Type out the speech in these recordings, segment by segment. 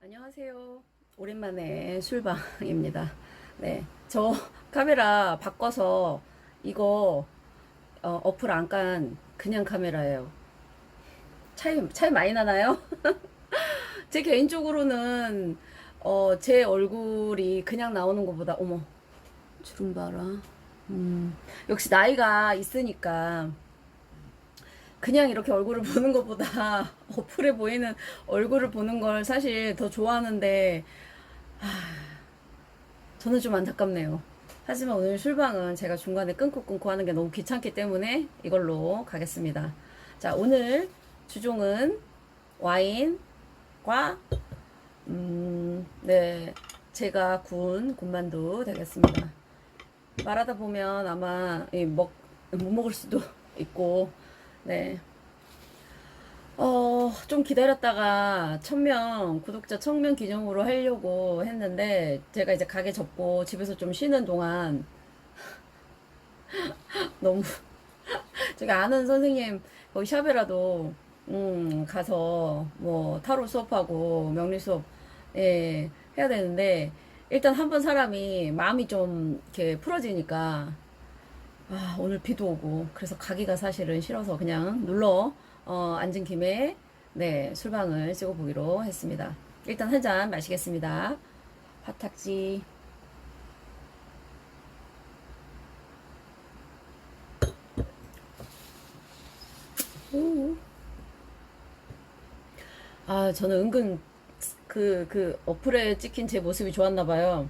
안녕하세요. 오랜만에 술방입니다. 네, 저 카메라 바꿔서 이거 어플 안 깐 그냥 카메라예요. 차이 많이 나나요? 제 개인적으로는 제 얼굴이 그냥 나오는 것보다 어머 주름 봐라. 역시 나이가 있으니까 그냥 이렇게 얼굴을 보는 것보다 어플에 보이는 얼굴을 보는 걸 사실 더 좋아하는데 저는 좀 안타깝네요. 하지만 오늘 술방은 제가 중간에 끊고 하는 게 너무 귀찮기 때문에 이걸로 가겠습니다. 자, 오늘 주종은 와인과, 네, 제가 구운 군만두 되겠습니다. 말하다 보면 아마 못 먹을 수도 있고, 네. 좀 기다렸다가 1000명, 구독자 1000명 기념으로 하려고 했는데, 제가 이제 가게 접고 집에서 좀 쉬는 동안 너무, 제가 아는 선생님, 거기 샵이라도, 가서 뭐 타로 수업하고 명리 수업, 예, 해야 되는데, 일단 한 번 사람이 마음이 좀 이렇게 풀어지니까, 오늘 비도 오고, 그래서 가기가 사실은 싫어서 그냥 앉은 김에, 네, 술방을 찍어보기로 했습니다. 일단 한 잔 마시겠습니다. 화탁지. 오. 저는 은근 그 어플에 찍힌 제 모습이 좋았나봐요.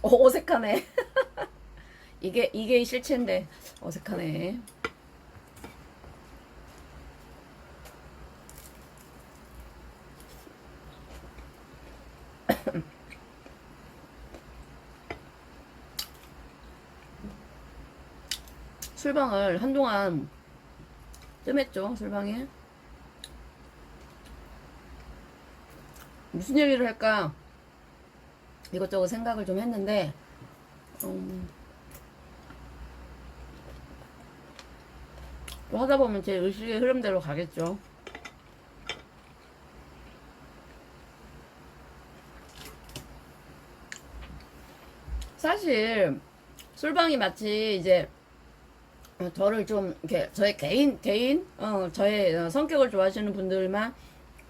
어색하네. 이게 실체인데, 어색하네. 술방을 한동안 뜸했죠, 술방에. 무슨 얘기를 할까 이것저것 생각을 좀 했는데, 또 하다 보면 제 의식의 흐름대로 가겠죠. 사실 술방이 마치 이제 저를 좀 이렇게 저의 저의 성격을 좋아하시는 분들만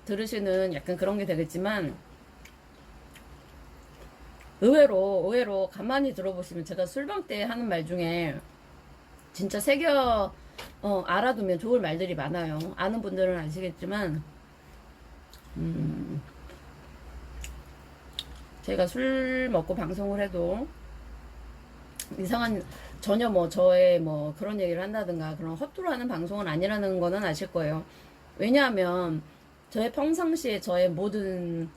들으시는 약간 그런 게 되겠지만, 의외로 가만히 들어보시면 제가 술방 때 하는 말 중에 진짜 알아두면 좋을 말들이 많아요. 아는 분들은 아시겠지만, 제가 술 먹고 방송을 해도 이상한, 전혀 뭐 저의 뭐 그런 얘기를 한다든가 그런 헛투로 하는 방송은 아니라는 거는 아실 거예요. 왜냐하면 저의 평상시에 저의 모든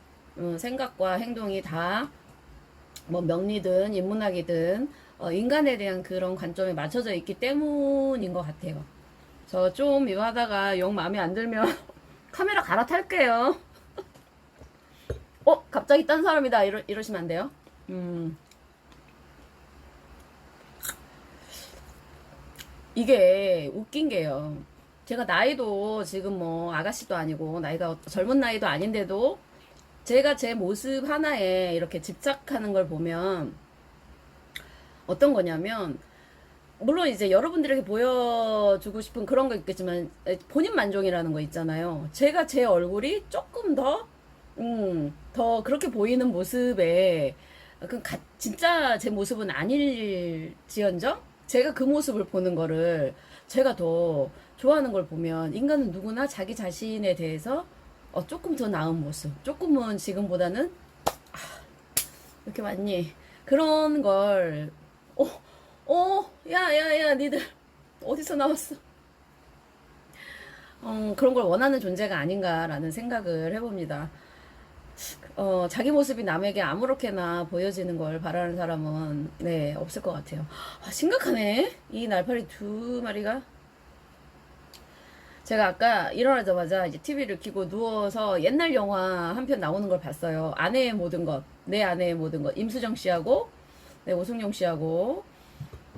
생각과 행동이 다 뭐 명리든 인문학이든 인간에 대한 그런 관점에 맞춰져 있기 때문인 것 같아요. 저 좀 이거 하다가 영 마음에 안 들면 카메라 갈아탈게요. 갑자기 딴 사람이다 이러시면 안 돼요. 이게 웃긴 게요. 제가 나이도 지금 뭐 아가씨도 아니고 나이가 젊은 나이도 아닌데도 제가 제 모습 하나에 이렇게 집착하는 걸 보면 어떤 거냐면, 물론 이제 여러분들에게 보여주고 싶은 그런 거 있겠지만 본인 만족이라는 거 있잖아요. 제가 제 얼굴이 조금 더 그렇게 보이는 모습에 진짜 제 모습은 아닐지언정 제가 그 모습을 보는 거를 제가 더 좋아하는 걸 보면, 인간은 누구나 자기 자신에 대해서 조금 더 나은 모습, 조금은 지금보다는 이렇게 맞니? 그런 걸, 야, 니들, 어디서 나왔어? 그런 걸 원하는 존재가 아닌가라는 생각을 해봅니다. 자기 모습이 남에게 아무렇게나 보여지는 걸 바라는 사람은, 네, 없을 것 같아요. 심각하네. 이 날파리 두 마리가. 제가 아까 일어나자마자 이제 TV를 켜고 누워서 옛날 영화 한 편 나오는 걸 봤어요. 아내의 모든 것. 내 아내의 모든 것. 임수정 씨하고, 네, 오승용 씨하고.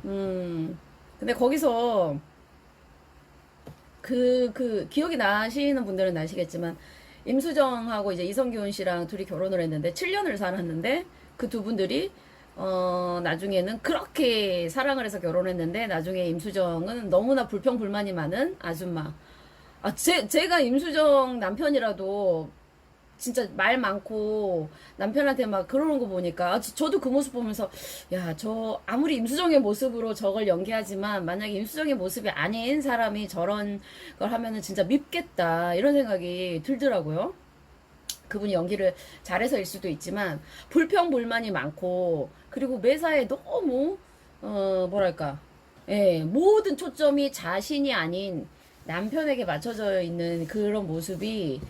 근데 거기서 기억이 나시는 분들은 나시겠지만, 임수정하고 이제 이성균 씨랑 둘이 결혼을 했는데 7년을 살았는데 그 두 분들이 나중에는 그렇게 사랑을 해서 결혼했는데 나중에 임수정은 너무나 불평불만이 많은 아줌마. 제가 임수정 남편이라도 진짜 말 많고 남편한테 막 그러는 거 보니까 저도 그 모습 보면서 야, 저 아무리 임수정의 모습으로 저걸 연기하지만 만약에 임수정의 모습이 아닌 사람이 저런 걸 하면은 진짜 밉겠다 이런 생각이 들더라고요. 그분이 연기를 잘해서일 수도 있지만 불평불만이 많고 그리고 매사에 너무 뭐랄까 모든 초점이 자신이 아닌 남편에게 맞춰져 있는 그런 모습이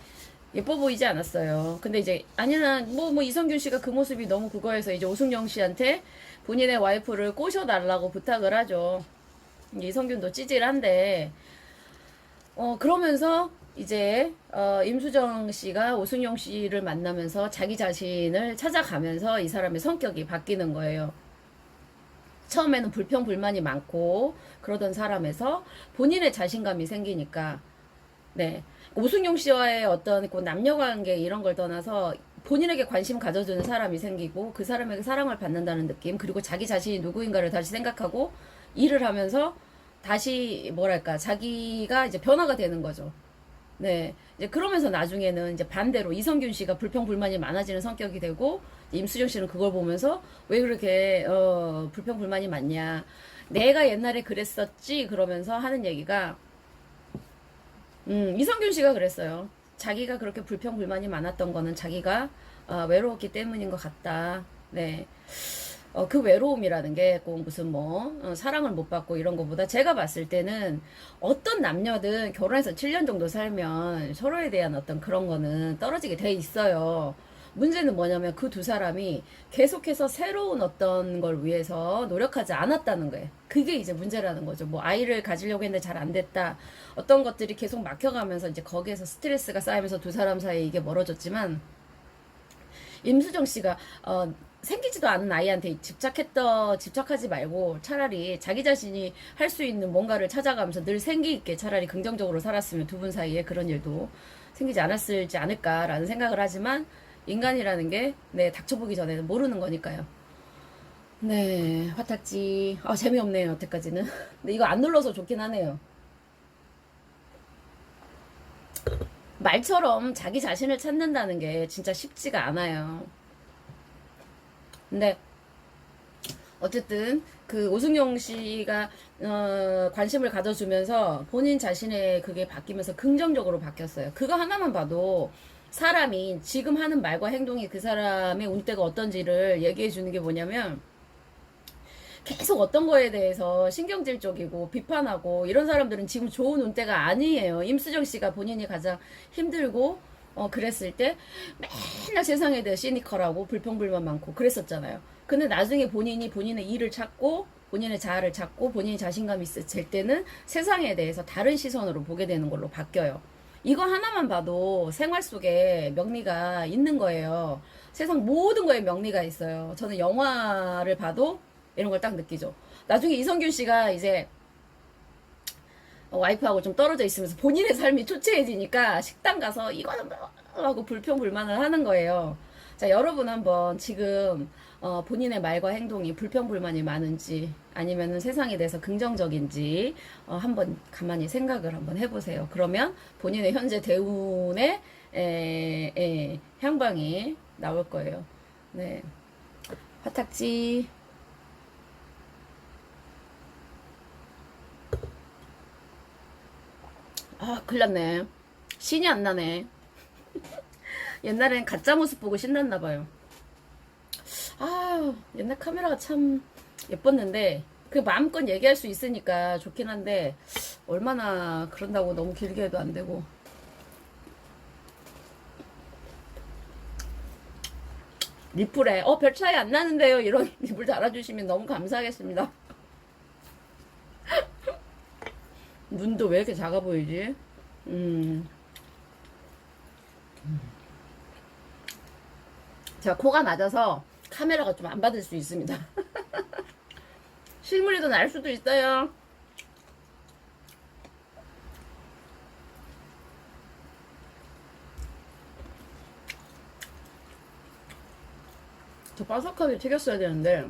예뻐 보이지 않았어요. 근데 이제 아니나 뭐 이성균 씨가 그 모습이 너무 그거여서 이제 오승영 씨한테 본인의 와이프를 꼬셔달라고 부탁을 하죠. 이성균도 찌질한데 그러면서 이제 임수정 씨가 오승영 씨를 만나면서 자기 자신을 찾아가면서 이 사람의 성격이 바뀌는 거예요. 처음에는 불평불만이 많고 그러던 사람에서 본인의 자신감이 생기니까 네. 오승용 씨와의 어떤 그 남녀관계 이런 걸 떠나서 본인에게 관심 가져주는 사람이 생기고 그 사람에게 사랑을 받는다는 느낌 그리고 자기 자신이 누구인가를 다시 생각하고 일을 하면서 다시 뭐랄까 자기가 이제 변화가 되는 거죠. 네. 이제 그러면서 나중에는 이제 반대로 이성균 씨가 불평불만이 많아지는 성격이 되고 임수정 씨는 그걸 보면서 왜 그렇게 불평불만이 많냐. 내가 옛날에 그랬었지 그러면서 하는 얘기가 이성균 씨가 그랬어요. 자기가 그렇게 불평불만이 많았던 거는 자기가 외로웠기 때문인 것 같다. 네. 그 외로움이라는 게 꼭 무슨 사랑을 못 받고 이런 것보다 제가 봤을 때는 어떤 남녀든 결혼해서 7년 정도 살면 서로에 대한 어떤 그런 거는 떨어지게 돼 있어요. 문제는 뭐냐면 그 두 사람이 계속해서 새로운 어떤 걸 위해서 노력하지 않았다는 거예요. 그게 이제 문제라는 거죠. 아이를 가지려고 했는데 잘 안 됐다. 어떤 것들이 계속 막혀가면서 이제 거기에서 스트레스가 쌓이면서 두 사람 사이에 이게 멀어졌지만 임수정 씨가 생기지도 않은 아이한테 집착하지 말고 차라리 자기 자신이 할 수 있는 뭔가를 찾아가면서 늘 생기 있게 차라리 긍정적으로 살았으면 두 분 사이에 그런 일도 생기지 않았을지 않을까라는 생각을 하지만 인간이라는 게 닥쳐보기 전에는 모르는 거니까요. 네, 화탁지. 재미없네요, 여태까지는. 근데 이거 안 눌러서 좋긴 하네요. 말처럼 자기 자신을 찾는다는 게 진짜 쉽지가 않아요. 근데 어쨌든 그 오승용 씨가 관심을 가져주면서 본인 자신의 그게 바뀌면서 긍정적으로 바뀌었어요. 그거 하나만 봐도 사람이 지금 하는 말과 행동이 그 사람의 운때가 어떤지를 얘기해 주는 게 뭐냐면 계속 어떤 거에 대해서 신경질적이고 비판하고 이런 사람들은 지금 좋은 운때가 아니에요. 임수정 씨가 본인이 가장 힘들고 그랬을 때 맨날 세상에 대해 시니컬하고 불평불만 많고 그랬었잖아요. 근데 나중에 본인이 본인의 일을 찾고 본인의 자아를 찾고 본인이 자신감이 있을 때는 세상에 대해서 다른 시선으로 보게 되는 걸로 바뀌어요. 이거 하나만 봐도 생활 속에 명리가 있는 거예요. 세상 모든 거에 명리가 있어요. 저는 영화를 봐도 이런 걸 딱 느끼죠. 나중에 이성균 씨가 이제 와이프하고 좀 떨어져 있으면서 본인의 삶이 초췌해지니까 식당 가서 이거는 뭐 하고 불평불만을 하는 거예요. 자, 여러분 한번 지금 본인의 말과 행동이 불평불만이 많은지 아니면은 세상에 대해서 긍정적인지 한번 가만히 생각을 한번 해보세요. 그러면 본인의 현재 대운의 향방이 나올 거예요. 네, 화탁지. 큰일 났네. 신이 안 나네. 옛날엔 가짜 모습 보고 신났나 봐요. 옛날 카메라가 참 예뻤는데 그 마음껏 얘기할 수 있으니까 좋긴 한데 얼마나 그런다고 너무 길게 해도 안 되고. 리플에 별 차이 안 나는데요 이런 리플 달아주시면 너무 감사하겠습니다. 눈도 왜 이렇게 작아 보이지? 제가 코가 낮아서 카메라가 좀 안 받을 수 있습니다. 실물이 더 날 수도 있어요. 더 바삭하게 튀겼어야 되는데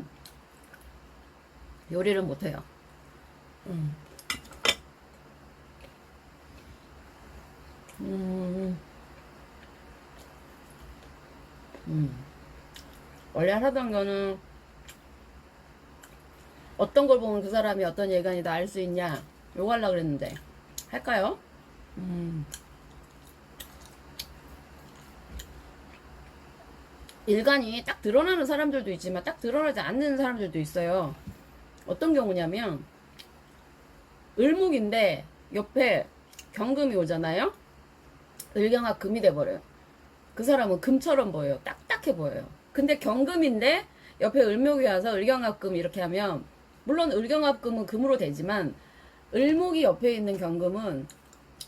요리를 못해요. 음. 음. 원래 하던 거는 어떤 걸 보면 그 사람이 어떤 예간이다 알 수 있냐 요거 하려고 그랬는데 할까요? 일간이 딱 드러나는 사람들도 있지만 딱 드러나지 않는 사람들도 있어요. 어떤 경우냐면 을목인데 옆에 경금이 오잖아요. 을경화 금이 돼버려요. 그 사람은 금처럼 보여요. 딱딱해 보여요. 근데 경금인데 옆에 을목이 와서 을경합금 이렇게 하면 물론 을경합금은 금으로 되지만 을목이 옆에 있는 경금은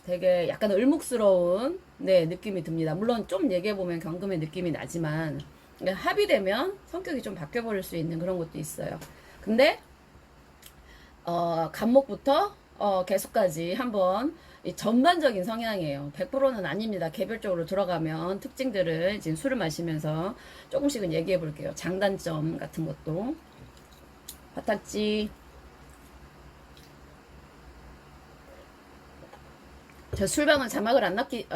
되게 약간 을목스러운 네, 느낌이 듭니다. 물론 좀 얘기해보면 경금의 느낌이 나지만 합이 되면 성격이 좀 바뀌어버릴 수 있는 그런 것도 있어요. 근데 간목부터 개수까지 한번 이 전반적인 성향이에요. 100%는 아닙니다. 개별적으로 들어가면 특징들을 지금 술을 마시면서 조금씩은 얘기해 볼게요. 장단점 같은 것도. 화탁지. 저 술방은 자막을 안 넣기,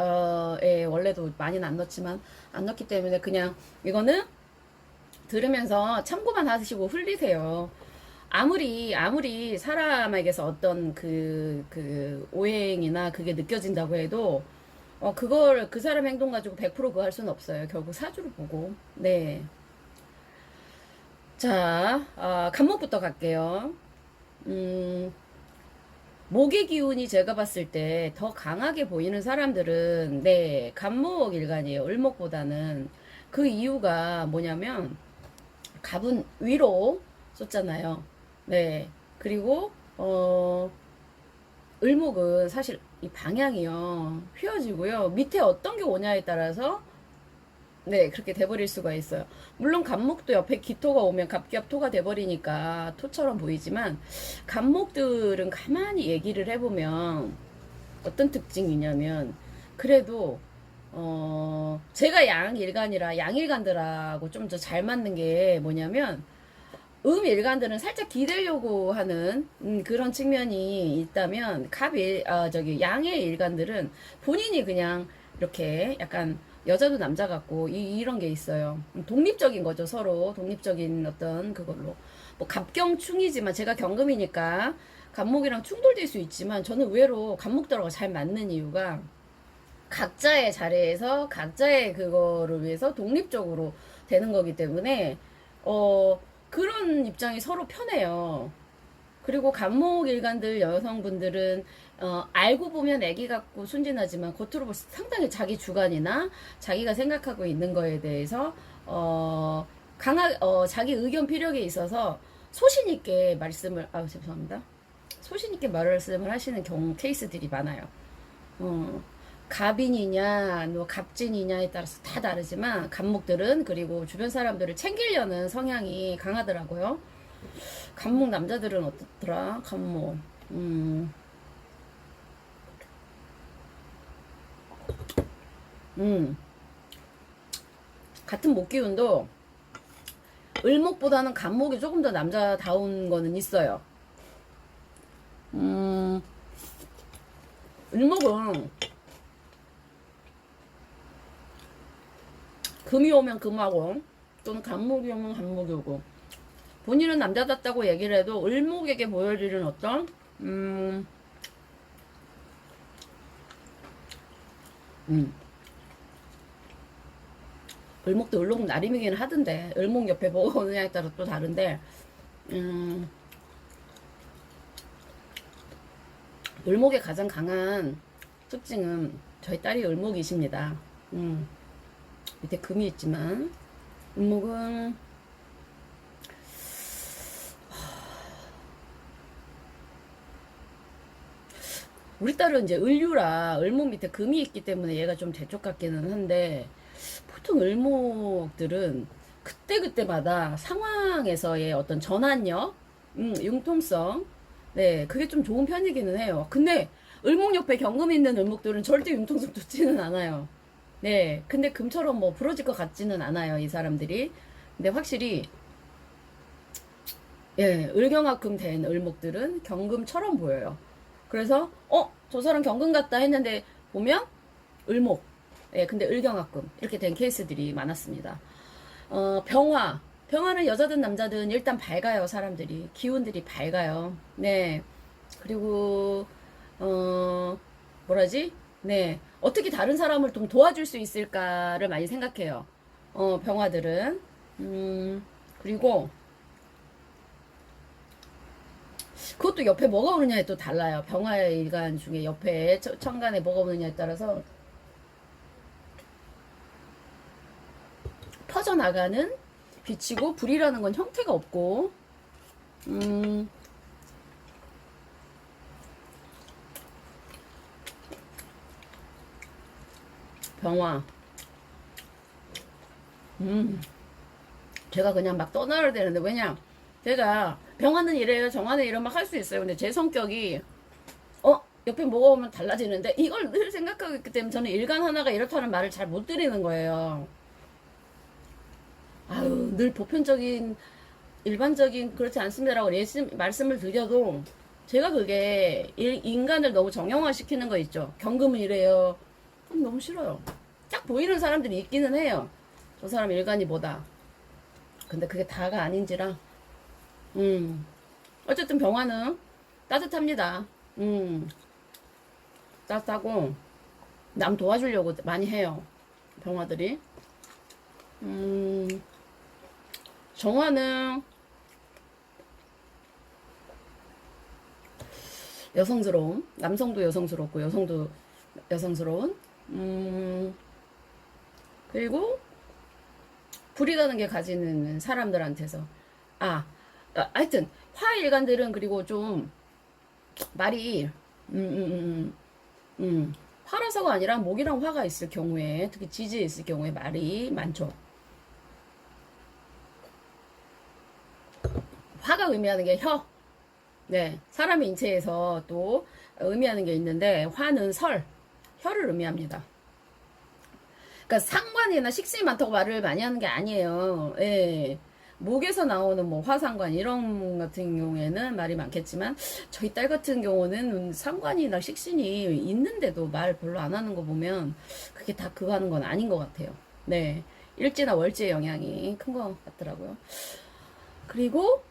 원래도 많이는 안 넣지만, 안 넣기 때문에 그냥 이거는 들으면서 참고만 하시고 흘리세요. 아무리 사람에게서 어떤 그 오행이나 그게 느껴진다고 해도, 그걸 그 사람 행동 가지고 100% 그거 할 수는 없어요. 결국 사주를 보고. 네. 자, 간목부터 갈게요. 목의 기운이 제가 봤을 때 더 강하게 보이는 사람들은, 네, 간목 일간이에요. 을목보다는. 그 이유가 뭐냐면, 갑은 위로 쏟잖아요. 네. 그리고, 을목은 사실 이 방향이요. 휘어지고요. 밑에 어떤 게 오냐에 따라서, 네, 그렇게 돼버릴 수가 있어요. 물론 갑목도 옆에 기토가 오면 갑기합토가 돼버리니까 토처럼 보이지만, 갑목들은 가만히 얘기를 해보면 어떤 특징이냐면, 그래도 제가 양일간이라 양일간들하고 좀 더 잘 맞는 게 뭐냐면, 일간들은 살짝 기대려고 하는 그런 측면이 있다면, 양의 일간들은 본인이 그냥 이렇게 약간 여자도 남자 같고 이런 게 있어요. 독립적인 거죠. 서로 독립적인 어떤 그걸로. 뭐 갑경충이지만 제가 경금이니까 갑목이랑 충돌될 수 있지만 저는 의외로 갑목들하고 잘 맞는 이유가 각자의 자리에서 각자의 그거를 위해서 독립적으로 되는 거기 때문에 그런 입장이 서로 편해요. 그리고 간목 일간들 여성분들은 알고 보면 애기 같고 순진하지만 겉으로 볼 때 상당히 자기 주관이나 자기가 생각하고 있는 거에 대해서 자기 의견 피력에 있어서 소신 있게 말씀을 죄송합니다. 소신 있게 말씀을 하시는 케이스들이 많아요. 갑인이냐, 뭐 갑진이냐에 따라서 다 다르지만 간목들은 그리고 주변 사람들을 챙기려는 성향이 강하더라고요. 간목 남자들은 어떻더라? 간목. 같은 목 기운도 을목보다는 간목이 조금 더 남자다운 거는 있어요. 을목은 금이 오면 금하고 또는 간목이 오면 간목이 오고 본인은 남자답다고 얘기를 해도 을목에게 보여지는 어떤 을목도 을목 나림이긴 하던데 을목 옆에 뭐가 오느냐에 따라 또 다른데 을목의 가장 강한 특징은 저희 딸이 을목이십니다. 밑에 금이 있지만 을목은 우리 딸은 이제 을유라 을목 밑에 금이 있기 때문에 얘가 좀 대쪽 같기는 한데 보통 을목들은 그때그때마다 상황에서의 어떤 전환력, 융통성, 네, 그게 좀 좋은 편이기는 해요. 근데 을목 옆에 경금 있는 을목들은 절대 융통성 좋지는 않아요. 네, 근데 금처럼 뭐 부러질 것 같지는 않아요, 이 사람들이. 근데 확실히 예, 을경합금 된 을목들은 경금처럼 보여요. 그래서 저 사람 경금 같다 했는데 보면 을목. 예, 근데 을경합금 이렇게 된 케이스들이 많았습니다. 병화. 병화는 여자든 남자든 일단 밝아요, 사람들이. 기운들이 밝아요. 네. 그리고 뭐라지? 네. 어떻게 다른 사람을 좀 도와줄 수 있을까를 많이 생각해요. 병화들은. 그리고 그것도 옆에 뭐가 오느냐에 또 달라요. 병화의 일간 중에 옆에 천간에 뭐가 오느냐에 따라서 퍼져나가는 빛이고, 불이라는 건 형태가 없고, 음, 병화. 제가 그냥 막 떠나야 되는데, 왜냐? 제가 병화는 이래요, 정화는 이러면 막 할 수 있어요. 근데 제 성격이, 옆에 뭐가 오면 달라지는데, 이걸 늘 생각하고 있기 때문에 저는 일간 하나가 이렇다는 말을 잘 못 드리는 거예요. 아유, 늘 보편적인, 일반적인, 그렇지 않습니다라고 말씀을 드려도, 제가 그게 인간을 너무 정형화시키는 거 있죠. 경금은 이래요. 너무 싫어요. 딱 보이는 사람들이 있기는 해요. 저 사람 일간이 뭐다. 근데 그게 다가 아닌지라, 어쨌든 병화는 따뜻합니다. 따뜻하고, 남 도와주려고 많이 해요. 병화들이. 정화는 여성스러운, 남성도 여성스럽고 여성도 여성스러운. 그리고 불이라는 게 가지는 사람들한테서 하여튼 화일간들은 그리고 좀 말이 화라서가 아니라 목이랑 화가 있을 경우에, 특히 지지에 있을 경우에 말이 많죠. 화가 의미하는 게 혀. 네, 사람의 인체에서 또 의미하는 게 있는데, 화는 혀를 의미합니다. 그러니까 상관이나 식신이 많다고 말을 많이 하는 게 아니에요. 예. 목에서 나오는 뭐 화상관 이런 같은 경우에는 말이 많겠지만, 저희 딸 같은 경우는 상관이나 식신이 있는데도 말 별로 안 하는 거 보면 그게 다 그거 하는 건 아닌 것 같아요. 네. 일지나 월지의 영향이 큰 것 같더라고요. 그리고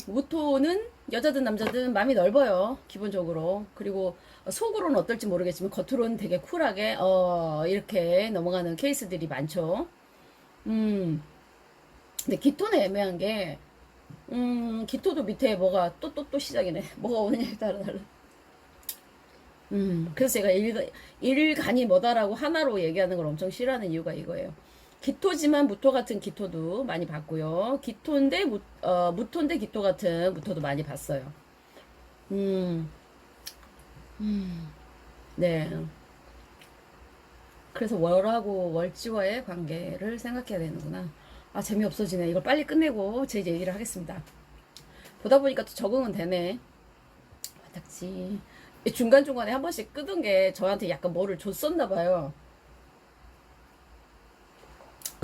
무토는 여자든 남자든 마음이 넓어요, 기본적으로. 그리고 속으로는 어떨지 모르겠지만 겉으로는 되게 쿨하게 이렇게 넘어가는 케이스들이 많죠. 근데 기토는 애매한 게 기토도 밑에 뭐가 또 시작이네. 뭐가 오느냐에 따라 달라. 그래서 제가 일간이 뭐다라고 하나로 얘기하는 걸 엄청 싫어하는 이유가 이거예요. 기토지만 무토 같은 기토도 많이 봤고요. 기토인데 무토인데 기토 같은 무토도 많이 봤어요. 음, 네. 그래서 월하고 월지와의 관계를 생각해야 되는구나. 재미없어지네. 이걸 빨리 끝내고 제 얘기를 하겠습니다. 보다 보니까 또 적응은 되네. 와닥지. 중간중간에 한 번씩 끄던 게 저한테 약간 뭐를 줬었나 봐요.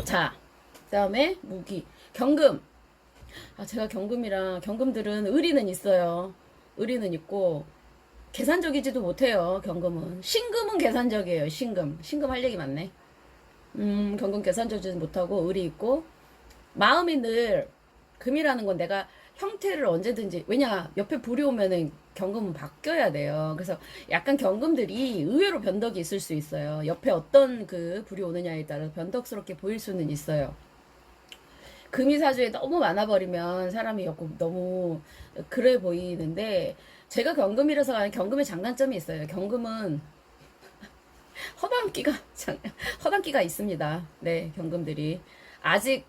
자, 그 다음에 무기. 경금. 제가 경금들은 의리는 있어요. 의리는 있고, 계산적이지도 못해요, 경금은. 신금은 계산적이에요, 신금. 신금 할 얘기 많네. 경금 계산적이지 못하고, 의리 있고, 마음이 늘, 금이라는 건 내가 형태를 언제든지, 왜냐, 옆에 불이 오면은 경금은 바뀌어야 돼요. 그래서 약간 경금들이 의외로 변덕이 있을 수 있어요. 옆에 어떤 그 불이 오느냐에 따라 변덕스럽게 보일 수는 있어요. 금이 사주에 너무 많아버리면 사람이 너무 그래 보이는데, 제가 경금이라서 가는 경금의 장단점이 있어요. 경금은 허당기가 허당기가 있습니다. 네, 경금들이 아직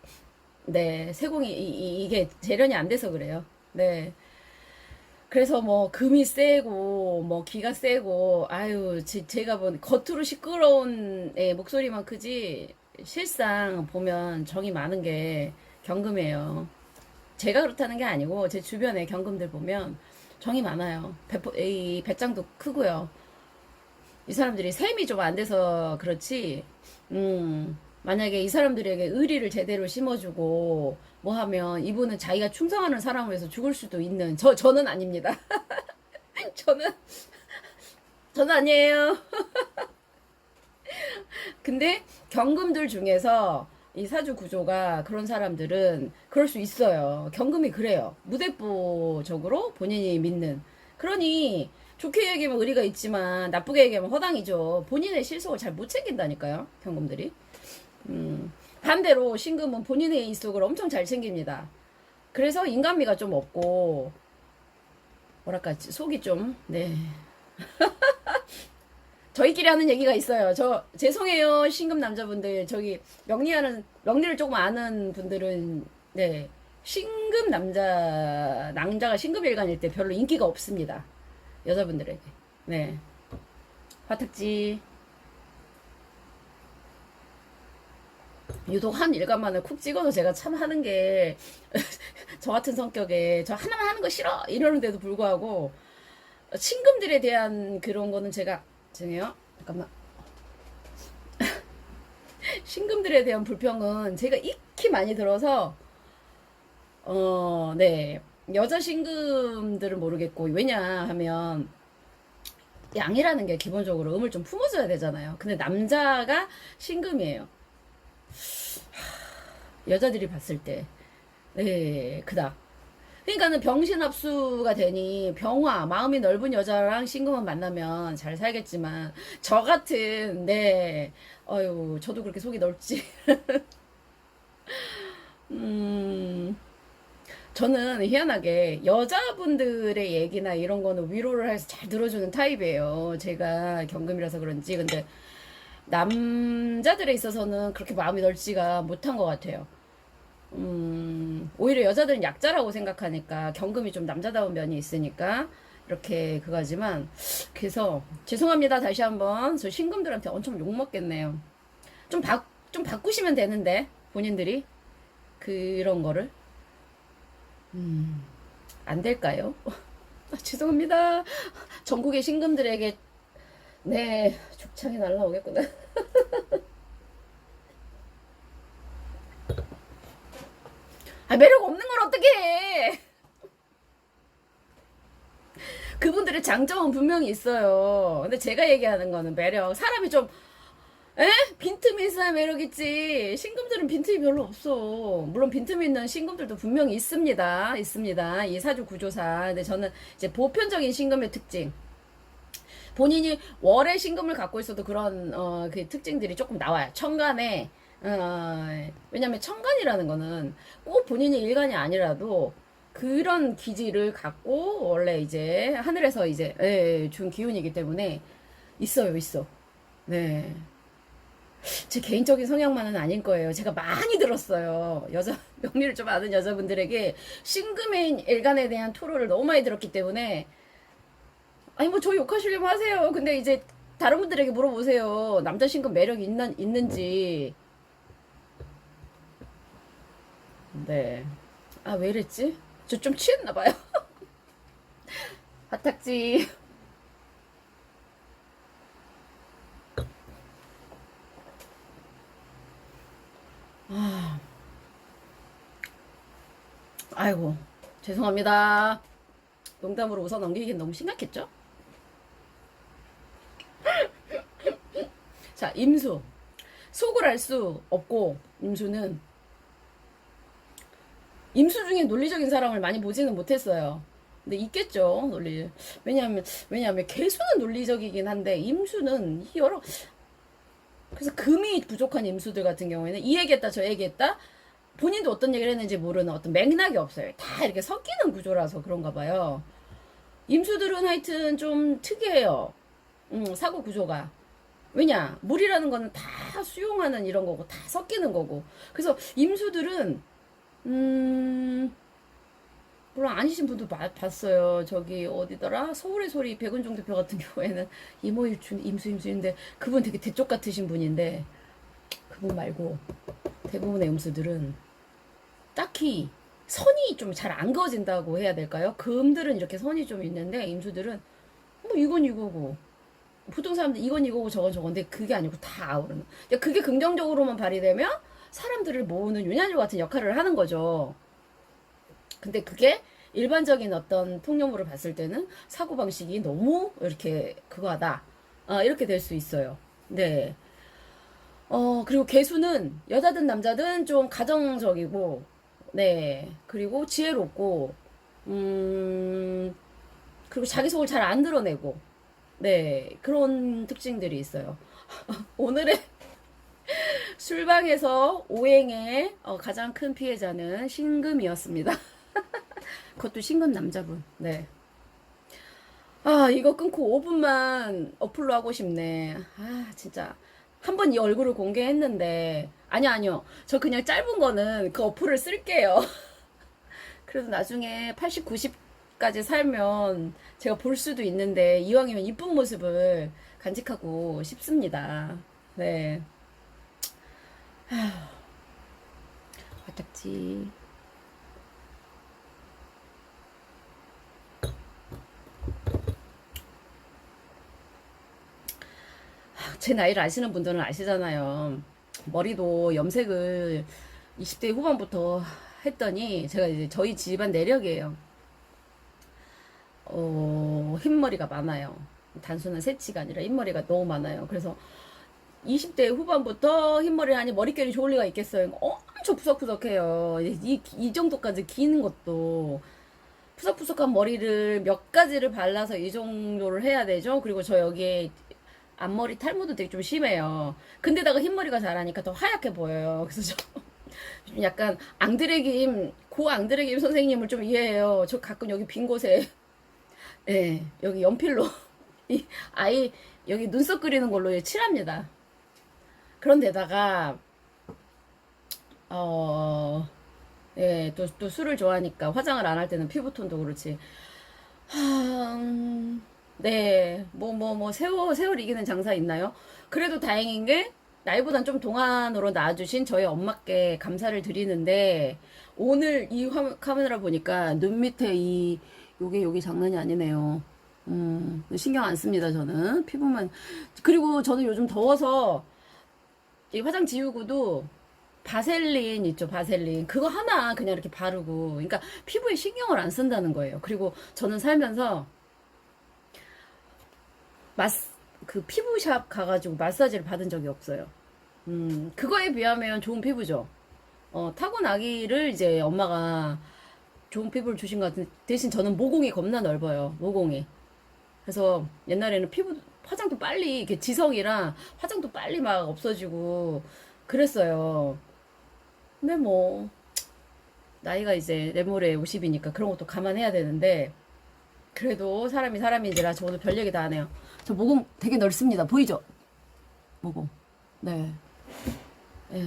네 세공이 이게 재련이 안 돼서 그래요. 네. 그래서 뭐 금이 세고 뭐 기가 세고 제가 겉으로 시끄러운 목소리만 크지 실상 보면 정이 많은 게 경금이에요. 제가 그렇다는 게 아니고 제 주변에 경금들 보면 정이 많아요. 이 배짱도 크고요. 이 사람들이 셈이 좀 안 돼서 그렇지. 만약에 이 사람들에게 의리를 제대로 심어주고 뭐 하면 이분은 자기가 충성하는 사람을 위해서 죽을 수도 있는 저는 아닙니다. 저는 저는 아니에요. 근데 경금들 중에서 이 사주 구조가 그런 사람들은 그럴 수 있어요. 경금이 그래요. 무대뽀적으로 본인이 믿는. 그러니 좋게 얘기하면 의리가 있지만 나쁘게 얘기하면 허당이죠. 본인의 실속을 잘 못 챙긴다니까요. 경금들이. 반대로 신금은 본인의 일속을 엄청 잘 챙깁니다. 그래서 인간미가 좀 없고 뭐랄까 속이 좀 네. 저희끼리 하는 얘기가 있어요. 저 죄송해요 신금 남자분들 저기 명리를 조금 아는 분들은 네 신금 낭자가 신금 일간일 때 별로 인기가 없습니다. 여자분들에게 네 화탁지 유독 한 일간만을 쿡 찍어서 제가 참 하는 게 저 같은 성격에 저 하나만 하는 거 싫어 이러는데도 불구하고 신금들에 대한 그런 거는 제가 죄송해요 잠깐만 신금들에 대한 불평은 제가 익히 많이 들어서 네 여자 신금들은 모르겠고 왜냐하면 양이라는 게 기본적으로 음을 좀 품어줘야 되잖아요. 근데 남자가 신금이에요. 여자들이 봤을 때 네, 그닥. 그러니까는 병신합수가 되니 병화, 마음이 넓은 여자랑 싱글만 만나면 잘 살겠지만 저 같은 네, 어유 저도 그렇게 속이 넓지. 음, 저는 희한하게 여자분들의 얘기나 이런 거는 위로를 해서 잘 들어주는 타입이에요. 제가 경금이라서 그런지. 근데 남자들에 있어서는 그렇게 마음이 넓지가 못한 것 같아요. 오히려 여자들은 약자라고 생각하니까 경금이 좀 남자다운 면이 있으니까 이렇게 그거지만 그래서 죄송합니다 다시 한번 저 신금들한테 엄청 욕 먹겠네요. 좀 바꾸시면 되는데 본인들이 그런 거를 안 될까요? 죄송합니다. 전국의 신금들에게 네 죽창이 날라오겠구나. 아, 매력 없는 걸 어떻게 해? 그분들의 장점은 분명히 있어요. 근데 제가 얘기하는 거는 매력. 사람이 좀, 에? 빈틈이 있어야 매력 있지. 신금들은 빈틈이 별로 없어. 물론 빈틈 있는 신금들도 분명히 있습니다. 있습니다. 이 사주 구조사. 근데 저는 이제 보편적인 신금의 특징. 본인이 월의 신금을 갖고 있어도 그런, 그 특징들이 조금 나와요. 천간에, 왜냐면 천간이라는 거는 꼭 본인이 일간이 아니라도 그런 기질을 갖고 원래 이제 하늘에서 이제 준 기운이기 때문에 있어요, 있어. 네. 제 개인적인 성향만은 아닐 거예요. 제가 많이 들었어요. 명리를 좀 아는 여자분들에게 신금인 일간에 대한 토로를 너무 많이 들었기 때문에 아니 뭐 저 욕하시려면 하세요. 근데 이제 다른 분들에게 물어보세요. 남자 신금 매력이 있는지. 네. 아, 왜 이랬지? 저 좀 취했나봐요. 화탁지. 아이고, 죄송합니다. 농담으로 웃어 넘기긴 너무 심각했죠? 자, 임수. 속을 알 수 없고, 임수 중에 논리적인 사람을 많이 보지는 못했어요. 근데 있겠죠, 논리. 왜냐하면 개수는 논리적이긴 한데, 임수는 여러, 그래서 금이 부족한 임수들 같은 경우에는 이 얘기했다, 저 얘기했다, 본인도 어떤 얘기를 했는지 모르는 어떤 맥락이 없어요. 다 이렇게 섞이는 구조라서 그런가 봐요. 임수들은 하여튼 좀 특이해요. 사고 구조가. 왜냐, 물이라는 거는 다 수용하는 이런 거고, 다 섞이는 거고. 그래서 임수들은, 물론 아니신 분도 봤어요. 저기 어디더라? 서울의 소리 백은종 대표 같은 경우에는 이모일춘 임수인데 그분 되게 대쪽 같으신 분인데 그분 말고 대부분의 임수들은 딱히 선이 좀 잘 안 그어진다고 해야 될까요? 금들은 이렇게 선이 좀 있는데 임수들은 뭐 이건 이거고 보통 사람들 이건 이거고 저건 저건데 그게 아니고 다 아우르는. 그러니까 그게 긍정적으로만 발휘되면 사람들을 모으는 윤활유 같은 역할을 하는 거죠. 근데 그게 일반적인 어떤 통념으로 봤을 때는 사고방식이 너무 이렇게 그거하다. 이렇게 될 수 있어요. 네. 그리고 개수는 여자든 남자든 좀 가정적이고, 네. 그리고 지혜롭고, 음, 그리고 자기 속을 잘 안 드러내고, 네. 그런 특징들이 있어요. 오늘의 술방에서 오행의 가장 큰 피해자는 신금이었습니다. 그것도 신금 남자분. 네. 이거 끊고 5분만 어플로 하고 싶네. 진짜. 한 번 이 얼굴을 공개했는데. 아니요, 아니요. 저 그냥 짧은 거는 그 어플을 쓸게요. 그래도 나중에 80, 90까지 살면 제가 볼 수도 있는데, 이왕이면 이쁜 모습을 간직하고 싶습니다. 네. 화딱지. 제 나이를 아시는 분들은 아시잖아요. 머리도 염색을 20대 후반부터 했더니 제가 이제 저희 집안 내력이에요. 흰머리가 많아요. 단순한 새치가 아니라 흰머리가 너무 많아요. 그래서 20대 후반부터 흰머리를 하니 머릿결이 좋을 리가 있겠어요. 엄청 푸석푸석해요. 이 정도까지 기는 것도 푸석푸석한 머리를 몇 가지를 발라서 이 정도를 해야 되죠. 그리고 저 여기에 앞머리 탈모도 되게 좀 심해요. 근데다가 흰머리가 자라니까 더 하얗게 보여요. 그래서 저 약간 앙드레김, 고 앙드레김 선생님을 좀 이해해요. 저 가끔 여기 빈 곳에, 예, 여기 연필로, 이 아이, 여기 눈썹 그리는 걸로 칠합니다. 그런데다가, 예, 또 술을 좋아하니까 화장을 안 할 때는 피부톤도 그렇지. 네, 세월 이기는 장사 있나요? 그래도 다행인 게, 나이보단 좀 동안으로 낳아주신 저희 엄마께 감사를 드리는데, 오늘 이 카메라 보니까 눈 밑에 요게 여기 장난이 아니네요. 신경 안 씁니다, 저는. 피부만. 그리고 저는 요즘 더워서, 이 화장 지우고도, 바셀린 있죠, 바셀린. 그거 하나 그냥 이렇게 바르고. 그러니까 피부에 신경을 안 쓴다는 거예요. 그리고 저는 살면서, 그 피부샵 가가지고 마사지를 받은 적이 없어요. 그거에 비하면 좋은 피부죠. 타고나기를 이제 엄마가 좋은 피부를 주신 것 같은데, 대신 저는 모공이 겁나 넓어요. 모공이. 그래서 옛날에는 화장도 빨리, 이렇게 지성이랑 화장도 빨리 막 없어지고 그랬어요. 근데 뭐, 나이가 이제 내모레 50이니까 그런 것도 감안해야 되는데, 그래도 사람이 사람인지라 저 오늘 별 얘기 다 하네요. 저 모공 되게 넓습니다. 보이죠? 모공. 네. 예.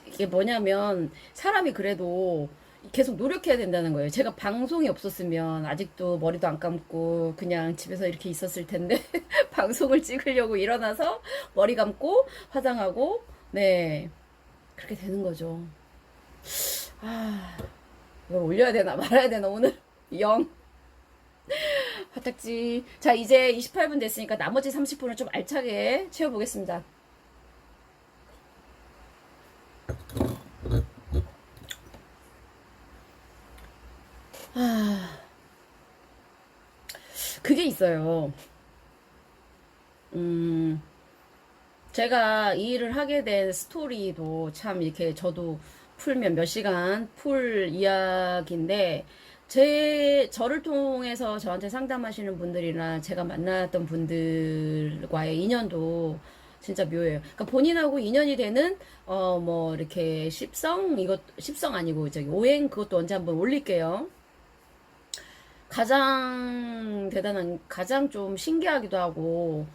이게 뭐냐면 사람이 그래도 계속 노력해야 된다는 거예요. 제가 방송이 없었으면 아직도 머리도 안 감고 그냥 집에서 이렇게 있었을 텐데 방송을 찍으려고 일어나서 머리 감고 화장하고 네 그렇게 되는 거죠. 이걸 올려야 되나 말아야 되나 오늘 영 화딱지. 자 이제 28분 됐으니까 나머지 30분을 좀 알차게 채워보겠습니다. 그게 있어요. 음, 제가 이 일을 하게 된 스토리도 참 이렇게 저도 풀면 몇 시간 풀 이야기인데, 저를 통해서 저한테 상담하시는 분들이나 제가 만났던 분들과의 인연도 진짜 묘해요. 그러니까 본인하고 인연이 되는, 이렇게 십성 아니고, 저기, 오행 그것도 언제 한번 올릴게요. 가장 대단한, 가장 좀 신기하기도 하고,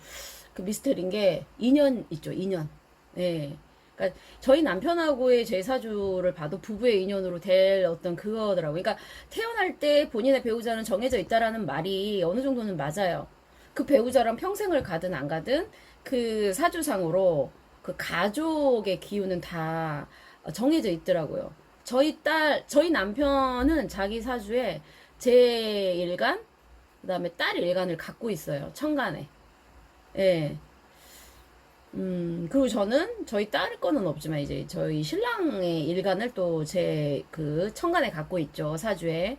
그 미스터리인 게, 인연 있죠, 인연. 예. 그러니까 저희 남편하고의 제 사주를 봐도 부부의 인연으로 될 어떤 그거더라고요. 그러니까 태어날 때 본인의 배우자는 정해져 있다라는 말이 어느 정도는 맞아요. 그 배우자랑 평생을 가든 안 가든 그 사주상으로 그 가족의 기운은 다 정해져 있더라고요. 저희 남편은 자기 사주에 제1간, 그 다음에 딸 일간을 갖고 있어요. 천간에. 예. 그리고 저는 저희 딸 거는 없지만 이제 저희 신랑의 일간을 또 제 그 천간에 갖고 있죠. 사주에.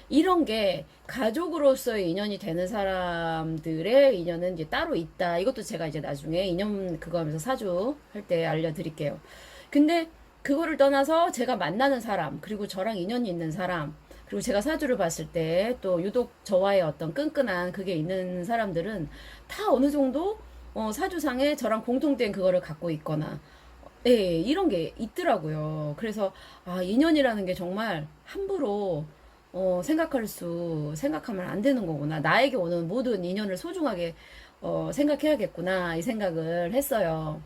이런 게 가족으로서의 인연이 되는 사람들의 인연은 이제 따로 있다. 이것도 제가 이제 나중에 인연 그거 하면서 사주 할 때 알려드릴게요. 근데 그거를 떠나서 제가 만나는 사람, 그리고 저랑 인연이 있는 사람, 그리고 제가 사주를 봤을 때 또 유독 저와의 어떤 끈끈한 그게 있는 사람들은 다 어느 정도 사주상에 저랑 공통된 그거를 갖고 있거나 예, 이런 게 있더라고요. 그래서 아, 인연이라는 게 정말 함부로 생각하면 안 되는 거구나. 나에게 오는 모든 인연을 소중하게 생각해야겠구나. 이 생각을 했어요.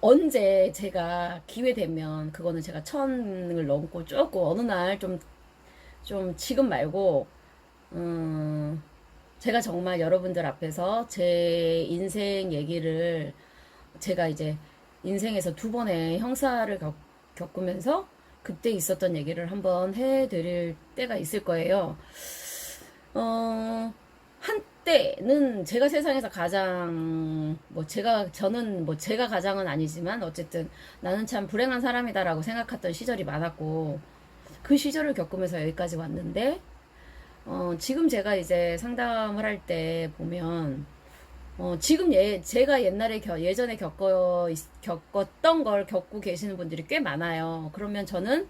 언제 제가 기회 되면 그거는 제가 천을 넘고 조금 어느 날 좀 지금 말고 제가 정말 여러분들 앞에서 제 인생 얘기를 제가 이제 인생에서 두 번의 형사를 겪으면서 그때 있었던 얘기를 한번 해드릴 때가 있을 거예요. 한때는 제가 세상에서 가장, 저는 제가 가장은 아니지만 어쨌든 나는 참 불행한 사람이다라고 생각했던 시절이 많았고, 그 시절을 겪으면서 여기까지 왔는데, 지금 제가 이제 상담을 할 때 보면, 지금 제가 옛날에 예전에 겪었던 걸 겪고 계시는 분들이 꽤 많아요. 그러면 저는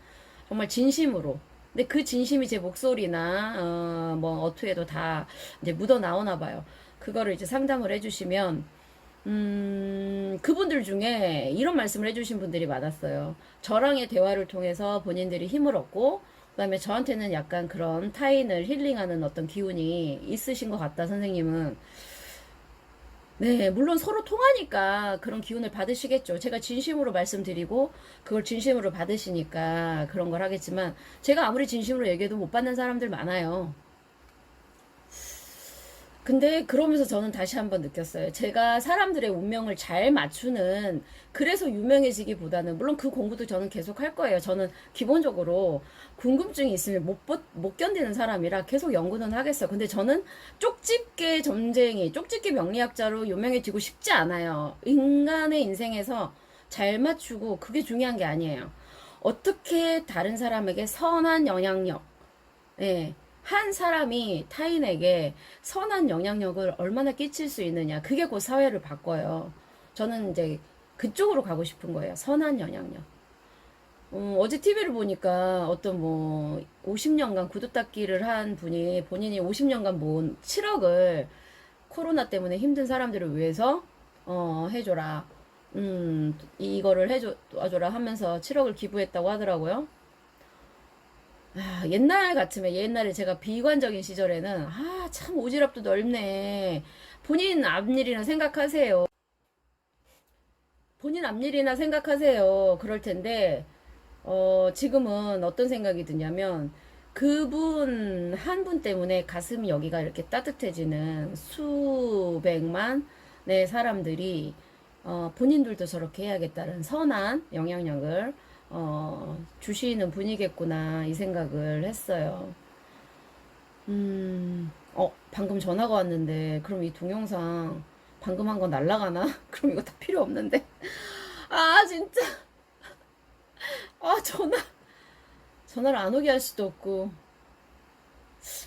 정말 진심으로, 근데 그 진심이 제 목소리나, 어투에도 다 이제 묻어 나오나 봐요. 그거를 이제 상담을 해주시면, 그분들 중에 이런 말씀을 해주신 분들이 많았어요. 저랑의 대화를 통해서 본인들이 힘을 얻고, 그 다음에 저한테는 약간 그런 타인을 힐링하는 어떤 기운이 있으신 것 같다, 선생님은. 네, 물론 서로 통하니까 그런 기운을 받으시겠죠. 제가 진심으로 말씀드리고 그걸 진심으로 받으시니까 그런 걸 하겠지만 제가 아무리 진심으로 얘기해도 못 받는 사람들 많아요. 근데 그러면서 저는 다시 한번 느꼈어요. 제가 사람들의 운명을 잘 맞추는, 그래서 유명해지기보다는, 물론 그 공부도 저는 계속 할 거예요. 저는 기본적으로 궁금증이 있으면 못 견디는 사람이라 계속 연구는 하겠어요. 근데 저는 쪽집게 점쟁이, 쪽집게 명리학자로 유명해지고 싶지 않아요. 인간의 인생에서 잘 맞추고 그게 중요한 게 아니에요. 어떻게 다른 사람에게 선한 영향력, 예. 한 사람이 타인에게 선한 영향력을 얼마나 끼칠 수 있느냐. 그게 곧 사회를 바꿔요. 저는 이제 그쪽으로 가고 싶은 거예요. 선한 영향력. 어제 TV를 보니까 어떤 50년간 구두 닦기를 한 분이 본인이 50년간 모은 7억을 코로나 때문에 힘든 사람들을 위해서, 해줘라. 이거를 해줘라 하면서 7억을 기부했다고 하더라고요. 옛날 같으면 옛날에 제가 비관적인 시절에는 참 오지랖도 넓네. 본인 앞일이나 생각하세요. 본인 앞일이나 생각하세요. 그럴 텐데 지금은 어떤 생각이 드냐면 그분 한 분 때문에 가슴이 여기가 이렇게 따뜻해지는 수백만의 사람들이 본인들도 저렇게 해야겠다는 선한 영향력을 주시는 분이겠구나, 이 생각을 했어요. 방금 전화가 왔는데, 그럼 이 동영상, 방금 한 거 날라가나? 그럼 이거 다 필요 없는데. 아, 진짜. 전화를 안 오게 할 수도 없고.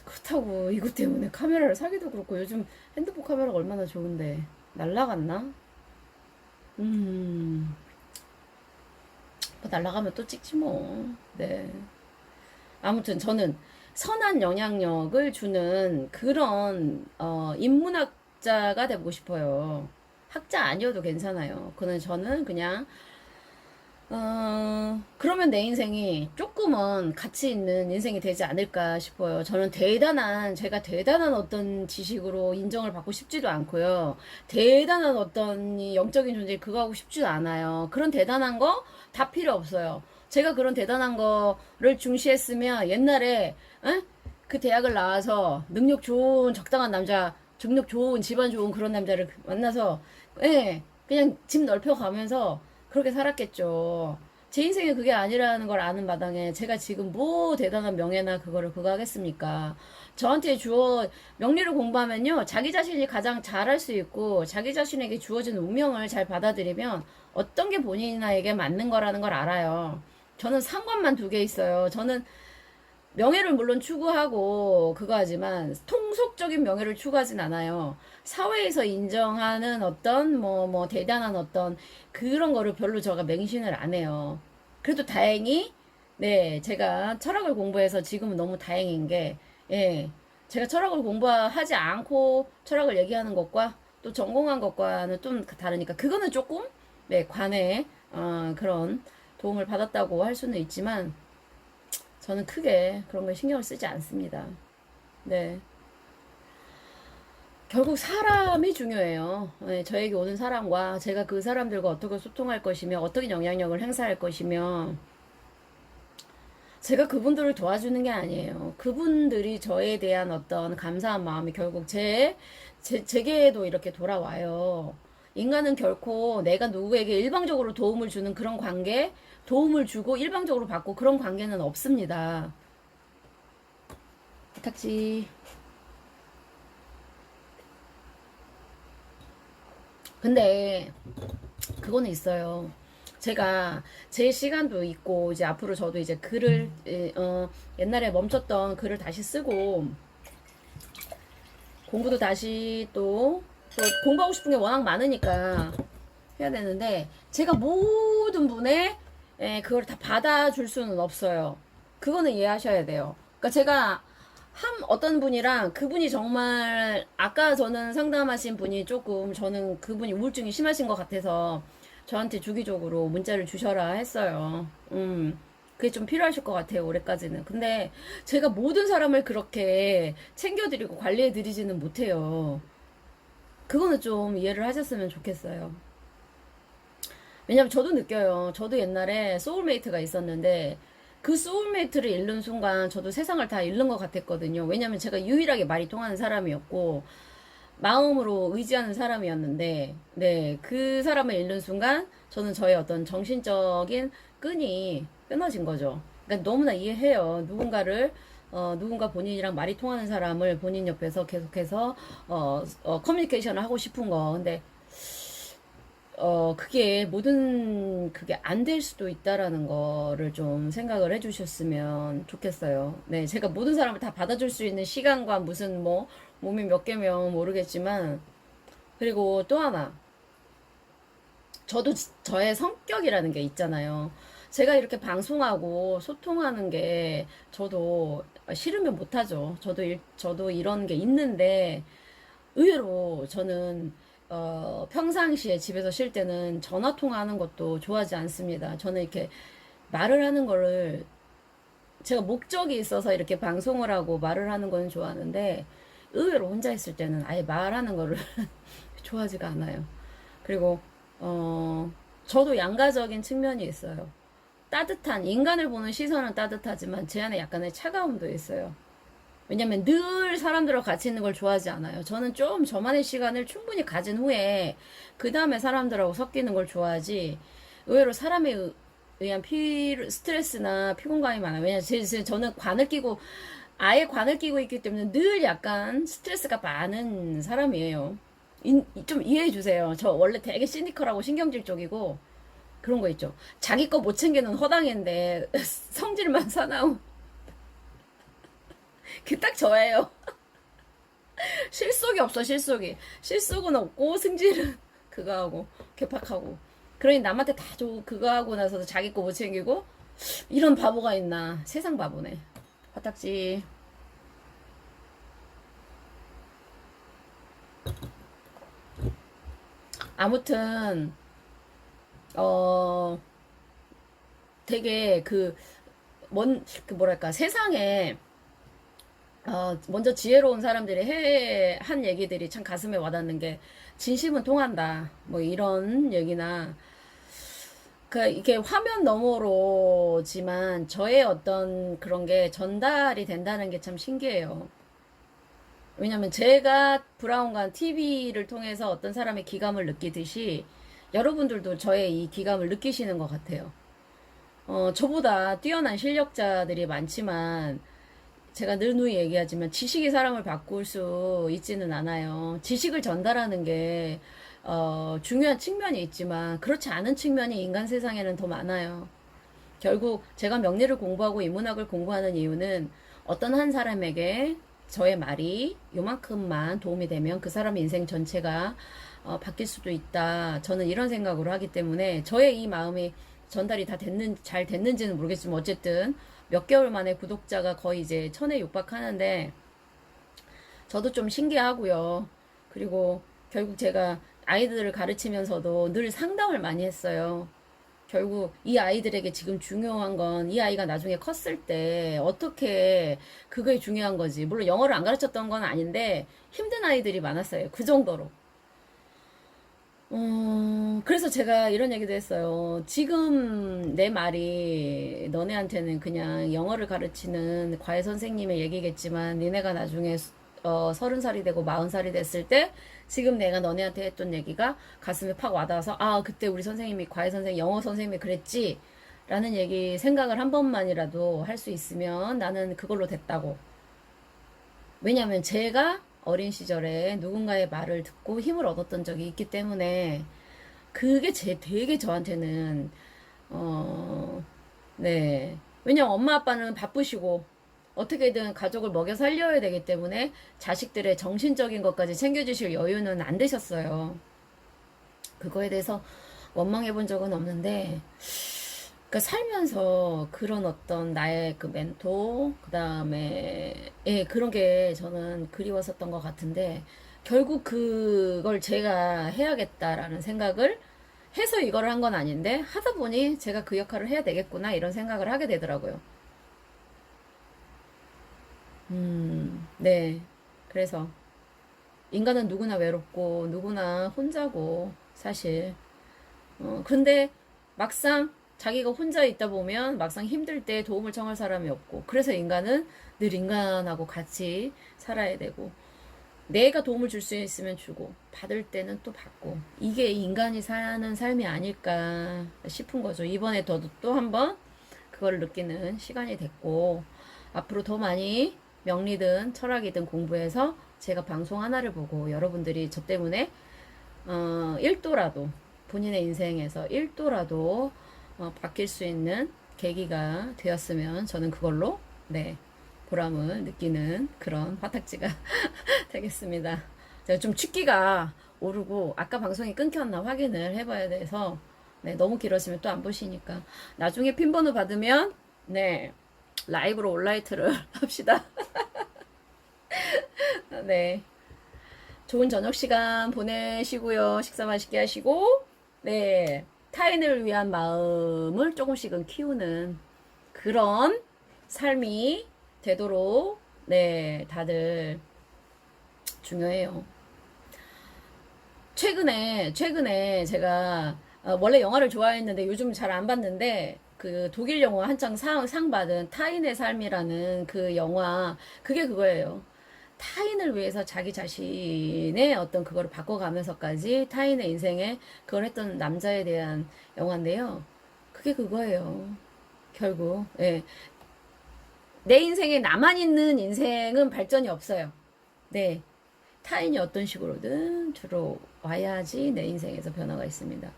그렇다고, 이것 때문에 카메라를 사기도 그렇고, 요즘 핸드폰 카메라가 얼마나 좋은데. 날라갔나? 날라가면 또 찍지 뭐. 네. 아무튼 저는 선한 영향력을 주는 그런 인문학자가 되고 싶어요. 학자 아니어도 괜찮아요. 저는 그냥 그러면 내 인생이 조금은 가치 있는 인생이 되지 않을까 싶어요. 저는 제가 대단한 어떤 지식으로 인정을 받고 싶지도 않고요. 대단한 어떤 영적인 존재 그거 하고 싶지도 않아요. 그런 대단한 거 다 필요 없어요. 제가 그런 대단한 거를 중시했으면 옛날에 그 대학을 나와서 능력 좋은 적당한 남자, 능력 좋은 집안 좋은 그런 남자를 만나서 그냥 집 넓혀가면서 그렇게 살았겠죠. 제 인생에 그게 아니라는 걸 아는 마당에 제가 지금 뭐 대단한 명예나 그거를 그거 하겠습니까? 저한테 명리를 공부하면요. 자기 자신이 가장 잘할 수 있고 자기 자신에게 주어진 운명을 잘 받아들이면 어떤 게 본인에게 맞는 거라는 걸 알아요. 저는 상관만 두 개 있어요. 저는 명예를 물론 추구하고 그거 하지만 통속적인 명예를 추구하진 않아요. 사회에서 인정하는 어떤 뭐 대단한 어떤 그런 거를 별로 제가 맹신을 안 해요. 그래도 다행히 네 제가 철학을 공부해서 지금은 너무 다행인 게 예, 제가 철학을 공부하지 않고 철학을 얘기하는 것과 또 전공한 것과는 좀 다르니까 그거는 조금 네 관에 그런 도움을 받았다고 할 수는 있지만 저는 크게 그런 걸 신경을 쓰지 않습니다. 네. 결국 사람이 중요해요. 네, 저에게 오는 사람과 제가 그 사람들과 어떻게 소통할 것이며 어떻게 영향력을 행사할 것이며 제가 그분들을 도와주는 게 아니에요. 그분들이 저에 대한 어떤 감사한 마음이 결국 제게도 이렇게 돌아와요. 인간은 결코 내가 누구에게 일방적으로 도움을 주는 그런 관계, 도움을 주고 일방적으로 받고 그런 관계는 없습니다. 부탁지. 근데 그거는 있어요. 제가 제 시간도 있고 이제 앞으로 저도 이제 글을 옛날에 멈췄던 글을 다시 쓰고 공부도 다시 또 공부하고 싶은 게 워낙 많으니까 해야 되는데 제가 모든 분의 그걸 다 받아줄 수는 없어요. 그거는 이해하셔야 돼요. 그러니까 제가 어떤 분이랑 그분이 정말 아까 저는 상담하신 분이 조금 저는 그분이 우울증이 심하신 것 같아서 저한테 주기적으로 문자를 주셔라 했어요. 그게 좀 필요하실 것 같아요, 올해까지는. 근데 제가 모든 사람을 그렇게 챙겨드리고 관리해드리지는 못해요. 그거는 좀 이해를 하셨으면 좋겠어요. 왜냐면 저도 느껴요. 저도 옛날에 소울메이트가 있었는데 그 소울메이트를 잃는 순간 저도 세상을 다 잃는 것 같았거든요. 왜냐면 제가 유일하게 말이 통하는 사람이었고 마음으로 의지하는 사람이었는데 네, 그 사람을 잃는 순간 저는 저의 어떤 정신적인 끈이 끊어진 거죠. 그러니까 너무나 이해해요. 누군가 본인이랑 말이 통하는 사람을 본인 옆에서 계속해서 커뮤니케이션을 하고 싶은 거. 근데 그게 안 될 수도 있다라는 거를 좀 생각을 해주셨으면 좋겠어요. 네, 제가 모든 사람을 다 받아줄 수 있는 시간과 무슨 몸이 몇 개면 모르겠지만, 그리고 또 하나, 저도 저의 성격이라는 게 있잖아요. 제가 이렇게 방송하고 소통하는 게 저도 싫으면 못하죠. 저도 이런 게 있는데, 의외로 저는 평상시에 집에서 쉴 때는 전화 통화하는 것도 좋아하지 않습니다. 저는 이렇게 말을 하는 거를 제가 목적이 있어서 이렇게 방송을 하고 말을 하는 거는 좋아하는데 의외로 혼자 있을 때는 아예 말하는 거를 좋아하지가 않아요. 그리고 저도 양가적인 측면이 있어요. 인간을 보는 시선은 따뜻하지만 제 안에 약간의 차가움도 있어요. 왜냐면 늘 사람들과 같이 있는 걸 좋아하지 않아요. 저는 좀 저만의 시간을 충분히 가진 후에 그 다음에 사람들하고 섞이는 걸 좋아하지 의외로 사람에 의한 스트레스나 피곤감이 많아요. 왜냐면 저는 아예 관을 끼고 있기 때문에 늘 약간 스트레스가 많은 사람이에요. 좀 이해해 주세요. 저 원래 되게 시니컬하고 신경질 쪽이고 그런 거 있죠. 자기 거 못 챙기는 허당인데 성질만 사나운 그 딱 저예요. 실속이 없어, 실속이. 실속은 없고, 승질은 그거 하고, 개팍하고. 그러니 남한테 다 주고, 그거 하고 나서도 자기 거 못 챙기고, 이런 바보가 있나. 세상 바보네. 화딱지. 아무튼, 되게 뭐랄까, 세상에, 먼저 지혜로운 사람들이 한 얘기들이 참 가슴에 와닿는 게 진심은 통한다. 뭐 이런 얘기나 이게 화면 너머로지만 저의 어떤 그런 게 전달이 된다는 게 참 신기해요. 왜냐면 제가 브라운관 TV를 통해서 어떤 사람의 기감을 느끼듯이 여러분들도 저의 이 기감을 느끼시는 것 같아요. 저보다 뛰어난 실력자들이 많지만, 제가 늘 누이 얘기하지만, 지식이 사람을 바꿀 수 있지는 않아요. 지식을 전달하는 게, 중요한 측면이 있지만, 그렇지 않은 측면이 인간 세상에는 더 많아요. 결국 제가 명리를 공부하고 인문학을 공부하는 이유는 어떤 한 사람에게 저의 말이 요만큼만 도움이 되면 그 사람의 인생 전체가 바뀔 수도 있다. 저는 이런 생각으로 하기 때문에 저의 이 마음이 전달이 잘 됐는지는 모르겠지만 어쨌든 몇 개월 만에 구독자가 거의 이제 1000에 육박하는데 저도 좀 신기하고요. 그리고 결국 제가 아이들을 가르치면서도 늘 상담을 많이 했어요. 결국 이 아이들에게 지금 중요한 건 이 아이가 나중에 컸을 때 어떻게 그게 중요한 거지. 물론 영어를 안 가르쳤던 건 아닌데 힘든 아이들이 많았어요. 그 정도로. 그래서 제가 이런 얘기도 했어요. 지금 내 말이 너네한테는 그냥 영어를 가르치는 과외 선생님의 얘기겠지만, 니네가 나중에 30살이 되고 40살이 됐을 때, 지금 내가 너네한테 했던 얘기가 가슴에 팍 와닿아서, 아, 그때 우리 선생님이, 과외 선생님, 영어 선생님이 그랬지? 라는 얘기, 생각을 한 번만이라도 할 수 있으면 나는 그걸로 됐다고. 왜냐면 제가 어린 시절에 누군가의 말을 듣고 힘을 얻었던 적이 있기 때문에 그게 되게 저한테는 어, 네. 왜냐면 엄마 아빠는 바쁘시고 어떻게든 가족을 먹여 살려야 되기 때문에 자식들의 정신적인 것까지 챙겨주실 여유는 안 되셨어요. 그거에 대해서 원망해 본 적은 없는데, 그러니까 살면서 그런 어떤 나의 그 멘토, 그 다음에, 예, 그런 게 저는 그리웠었던 것 같은데, 결국 그걸 제가 해야겠다라는 생각을 해서 이거를 한 건 아닌데, 하다 보니 제가 그 역할을 해야 되겠구나, 이런 생각을 하게 되더라고요. 네. 그래서, 인간은 누구나 외롭고, 누구나 혼자고, 사실. 근데 막상 자기가 혼자 있다 보면 막상 힘들 때 도움을 청할 사람이 없고, 그래서 인간은 늘 인간하고 같이 살아야 되고, 내가 도움을 줄 수 있으면 주고 받을 때는 또 받고, 이게 인간이 사는 삶이 아닐까 싶은 거죠. 이번에 저도 또 한번 그걸 느끼는 시간이 됐고, 앞으로 더 많이 명리든 철학이든 공부해서 제가 방송 하나를 보고 여러분들이 저 때문에 1도라도 본인의 인생에서 1도라도 바뀔 수 있는 계기가 되었으면 저는 그걸로 네 보람을 느끼는 그런 화탁지가 되겠습니다. 제가 좀 취기가 오르고 아까 방송이 끊겼나 확인을 해봐야 돼서 네, 너무 길어지면 또 안 보시니까 나중에 핀 번호 받으면 네 라이브로 온라이트를 합시다. 네. 좋은 저녁 시간 보내시고요. 식사 맛있게 하시고, 네. 타인을 위한 마음을 조금씩은 키우는 그런 삶이 되도록, 네. 다들 중요해요. 최근에 제가, 원래 영화를 좋아했는데 요즘 잘 안 봤는데, 그 독일 영화 한창 상 받은 타인의 삶이라는 그 영화, 그게 그거예요. 타인을 위해서 자기 자신의 어떤 그거를 바꿔가면서까지 타인의 인생에 그걸 했던 남자에 대한 영화인데요. 그게 그거예요. 결국, 예. 내 인생에 나만 있는 인생은 발전이 없어요. 네. 타인이 어떤 식으로든 들어와야지 내 인생에서 변화가 있습니다.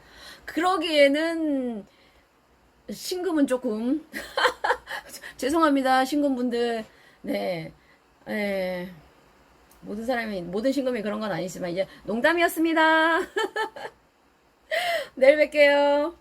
그러기에는 신금은 조금, 죄송합니다. 신금분들. 네. 예. 모든 신금이 그런 건 아니지만, 이제 농담이었습니다. 내일 뵐게요.